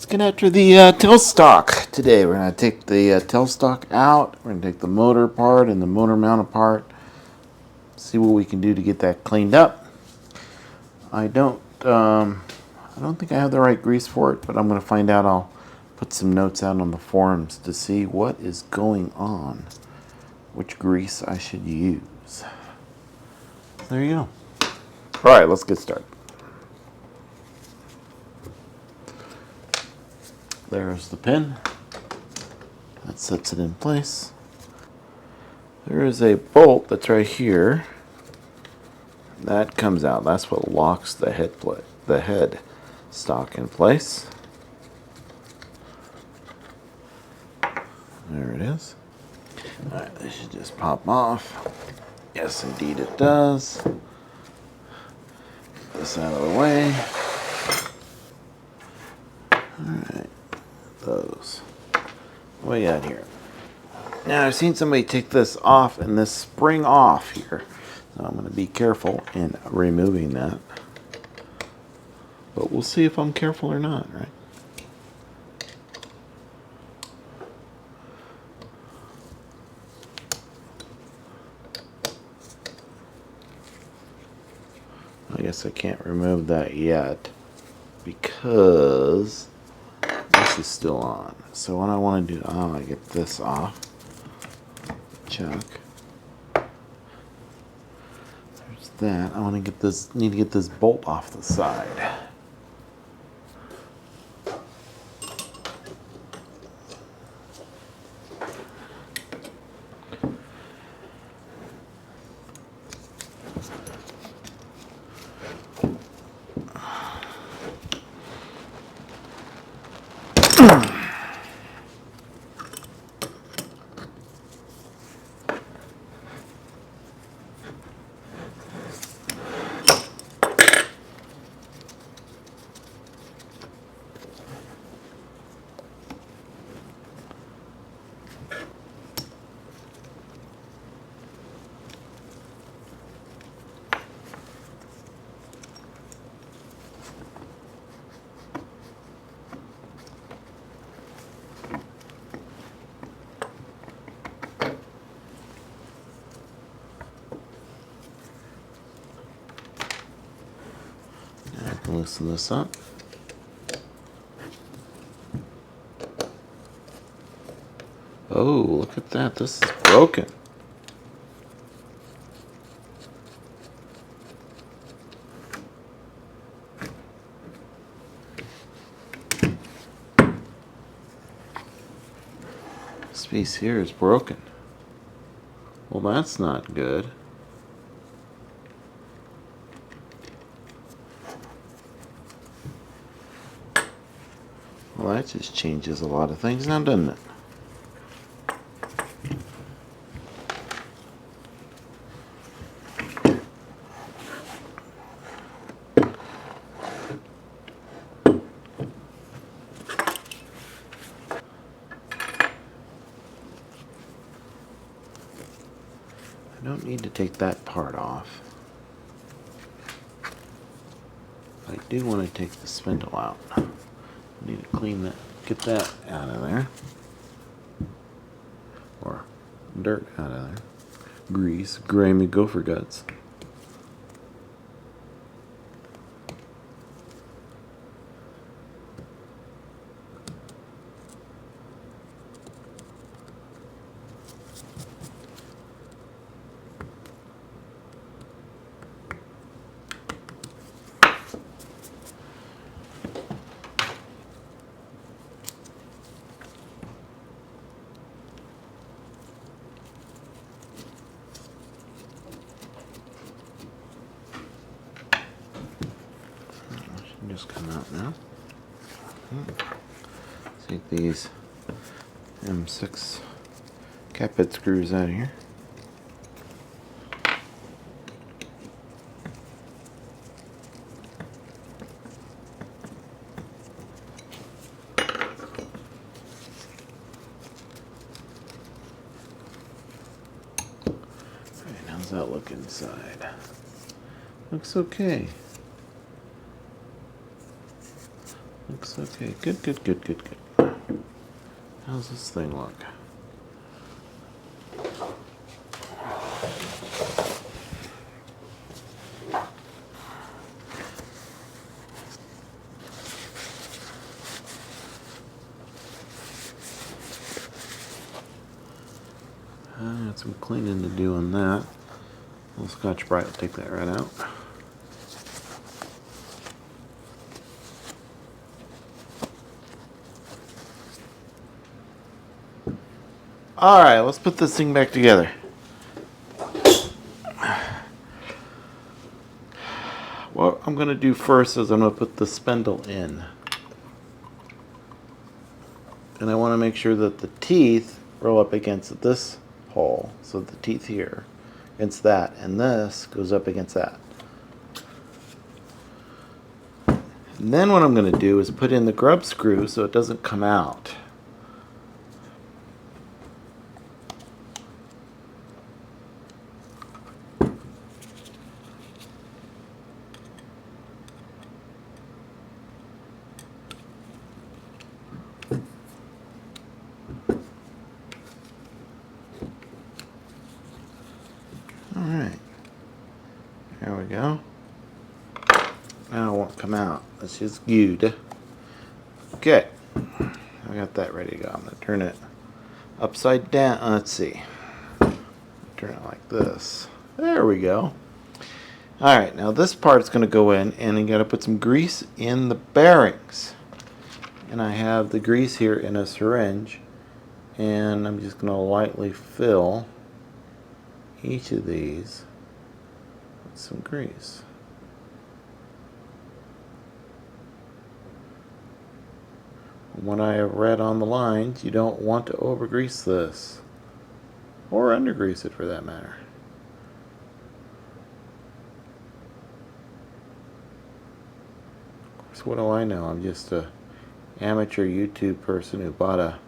get after the tailstock today. We're going to take the tailstock out. We're going to take the motor apart and the motor mount apart. See what we can do to get that cleaned up. I don't think I have the right grease for it, but I'm going to find out. I'll put some notes out on the forums to see what is going on, which grease I should use. There you go. All right, let's get started. There's the pin. That sets it in place. There is a bolt that's right here. That comes out. That's what locks the head stock in place. There it is. All right, this should just pop off. Yes, indeed it does. Get this out of the way. Alright, those. What do we got here? Now, I've seen somebody take this off and this spring off here. So I'm going to be careful in removing that. But we'll see if I'm careful or not, right? I guess I can't remove that yet because this is still on. So what I want to do, I get this off. Chuck. There's that. I want to get this. Need to get this bolt off the side. Loosen this up. Oh, look at that. This is broken. This piece here is broken. Well, that's not good. Well, that just changes a lot of things now, doesn't it? I don't need to take that part off. I do want to take the spindle out. I need to clean that, get that out of there. Or dirt out of there. Grease, grimy gopher guts. Just come out now. Take these M6 cap head screws out of here. Alright, how's that look inside? Looks okay. looks okay. Good, good, good, good, good. How's this thing look? I got some cleaning to do on that. A little Scotch-Brite will take that right out. Alright, let's put this thing back together. What I'm going to do first is I'm going to put the spindle in. And I want to make sure that the teeth roll up against this hole. So the teeth here against that, and this goes up against that. And then what I'm going to do is put in the grub screw so it doesn't come out. Alright, there we go. Now it won't come out. That's just good. Okay, I got that ready to go. I'm going to turn it upside down. Let's see. Turn it like this. There we go. Alright, now this part's going to go in, and you got to put some grease in the bearings. And I have the grease here in a syringe, and I'm just going to lightly fill each of these with some grease. From what I have read on the lines, you don't want to over grease this, or under grease it for that matter. Of course, what do I know? I'm just a amateur YouTube person who bought a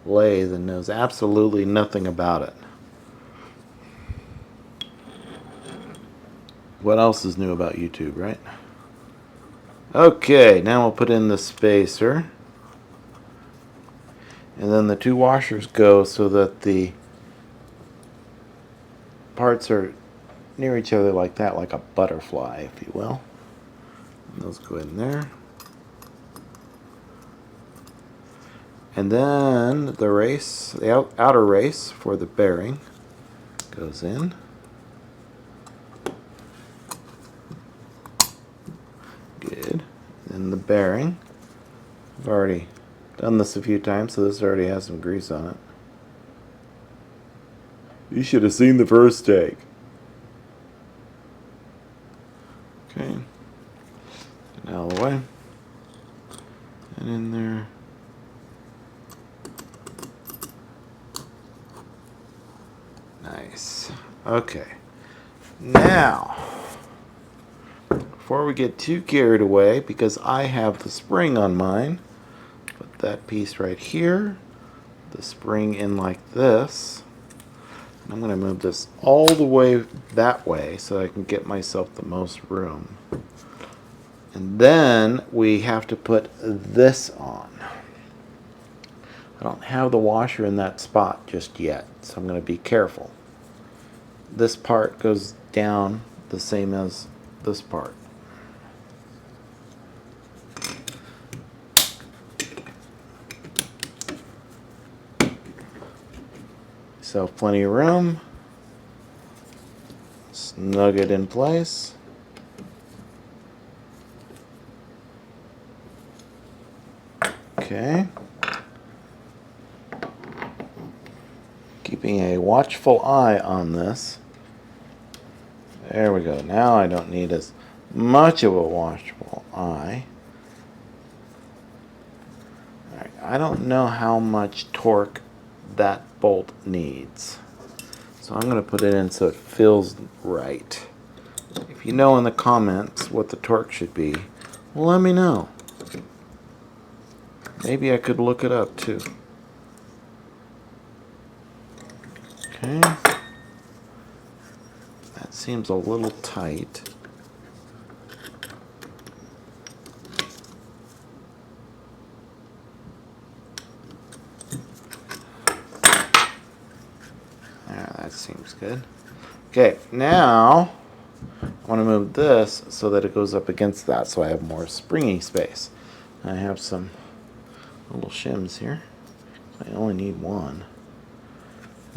lathe and knows absolutely nothing about it. What else is new about YouTube, right? Okay, now we'll put in the spacer. And then the two washers go so that the parts are near each other like that, like a butterfly, if you will. And those go in there. And then the race, the outer race for the bearing goes in. Good. And the bearing, I've already done this a few times, so this already has some grease on it. You should have seen the first take. Okay. Get out of the way. And in there. Nice. Okay. Now, before we get too carried away, because I have the spring on mine, put that piece right here, the spring in like this. And I'm going to move this all the way that way so I can get myself the most room. And then we have to put this on. I don't have the washer in that spot just yet, so I'm going to be careful. This part goes down the same as this part. So plenty of room. Snug it in place. Okay. Keeping a watchful eye on this. There we go. Now I don't need as much of a watchful eye. All right. I don't know how much torque that bolt needs. So I'm going to put it in so it feels right. If you know in the comments what the torque should be, well, let me know. Maybe I could look it up too. Okay. That seems a little tight. seems good. Okay, now I want to move this so that it goes up against that so I have more springy space. I have some little shims here. I only need one.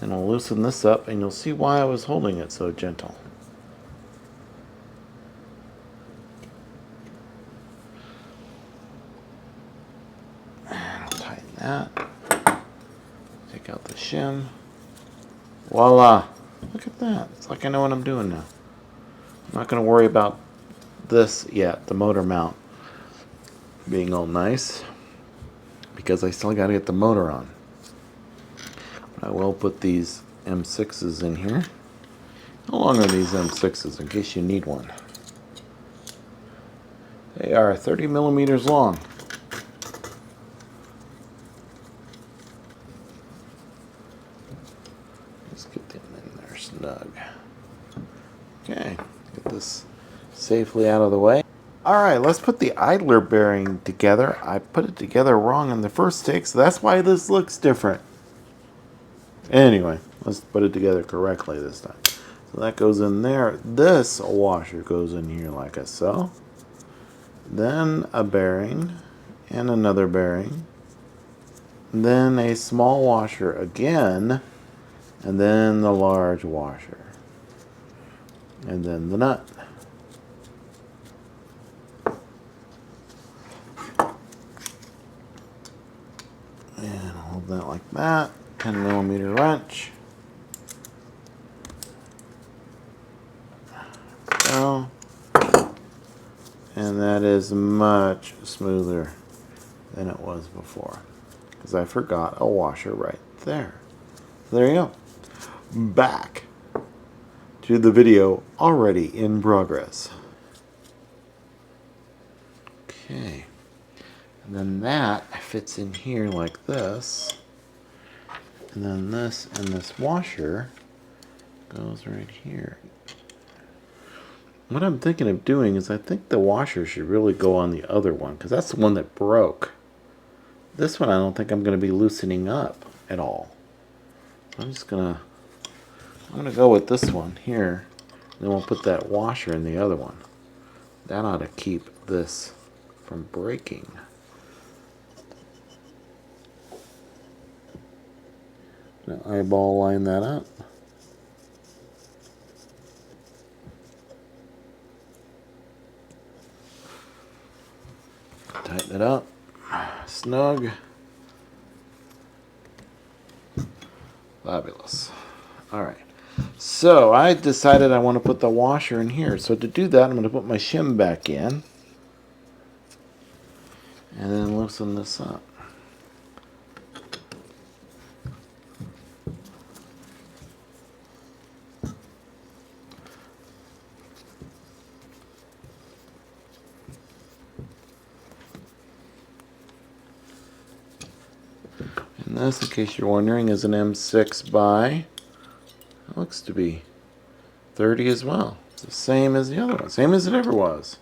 And I'll loosen this up and you'll see why I was holding it so gentle. And I'll tighten that. Take out the shim. Voila! Look at that. It's like I know what I'm doing now. I'm not going to worry about this yet, the motor mount being all nice, because I still got to get the motor on. I will put these M6s in here. How long are these M6s in case you need one? They are 30 millimeters long. Let's get them in there snug. Okay, get this safely out of the way. Alright, let's put the idler bearing together. I put it together wrong in the first take, so that's why this looks different. Anyway, let's put it together correctly this time. So that goes in there. This washer goes in here like so. Then a bearing and another bearing. Then a small washer again. And then the large washer. And then the nut. And hold that like that. 10 millimeter wrench. So, and that is much smoother than it was before, because I forgot a washer right there. So there you go. Back to the video already in progress. Okay. And then that fits in here like this. And then this and this washer goes right here. What I'm thinking of doing is I think the washer should really go on the other one, because that's the one that broke. This one I don't think I'm going to be loosening up at all. I'm gonna go with this one here. Then we'll put that washer in the other one. That ought to keep this from breaking. Now eyeball line that up. Tighten it up. Snug. Fabulous. Alright. So I decided I want to put the washer in here. So to do that, I'm going to put my shim back in. And then loosen this up. And this, in case you're wondering, is an M6 by, it looks to be 30 as well. It's the same as the other one, same as it ever was.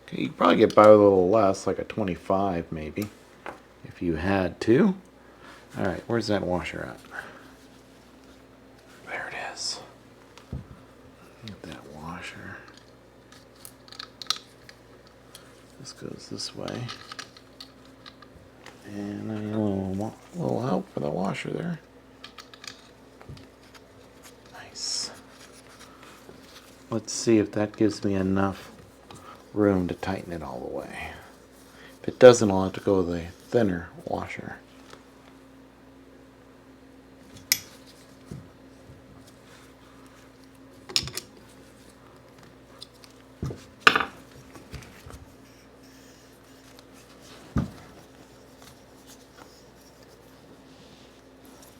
Okay, you could probably get by with a little less, like a 25 maybe, if you had to. Alright, where's that washer at? There it is. Get that washer. This goes this way. And a little help for the washer there. Nice. Let's see if that gives me enough room to tighten it all the way. If it doesn't, I'll have to go with a thinner washer.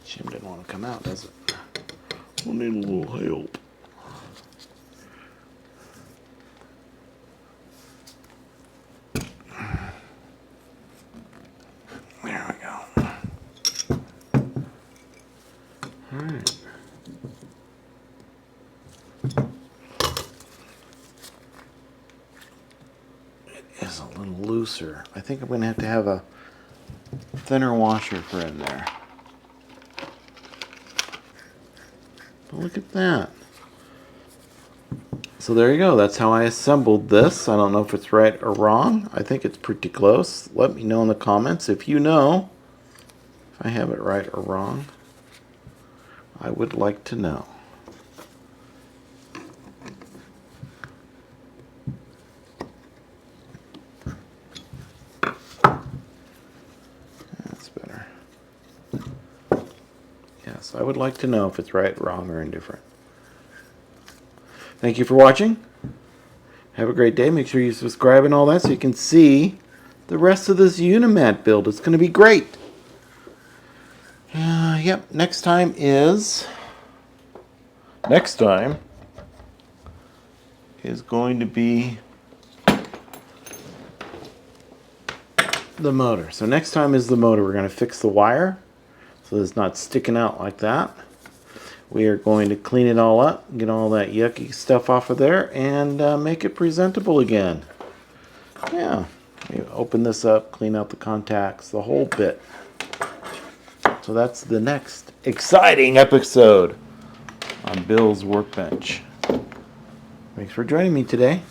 Shim didn't want to come out, does it? We'll need a little help. There we go. Alright. It is a little looser. I think I'm going to have a thinner washer for in there. But look at that. So there you go. That's how I assembled this. I don't know if it's right or wrong. I think it's pretty close. Let me know in the comments if you know if I have it right or wrong. I would like to know. That's better. Yes, I would like to know if it's right, wrong, or indifferent. Thank you for watching. Have a great day. Make sure you subscribe and all that so you can see the rest of this Unimat build. It's going to be great. Yep, next time is going to be the motor. So next time is the motor. We're going to fix the wire so it's not sticking out like that. We are going to clean it all up, get all that yucky stuff off of there, and make it presentable again. Yeah, you open this up, clean out the contacts, the whole bit. So that's the next exciting episode on Bill's Workbench. Thanks for joining me today.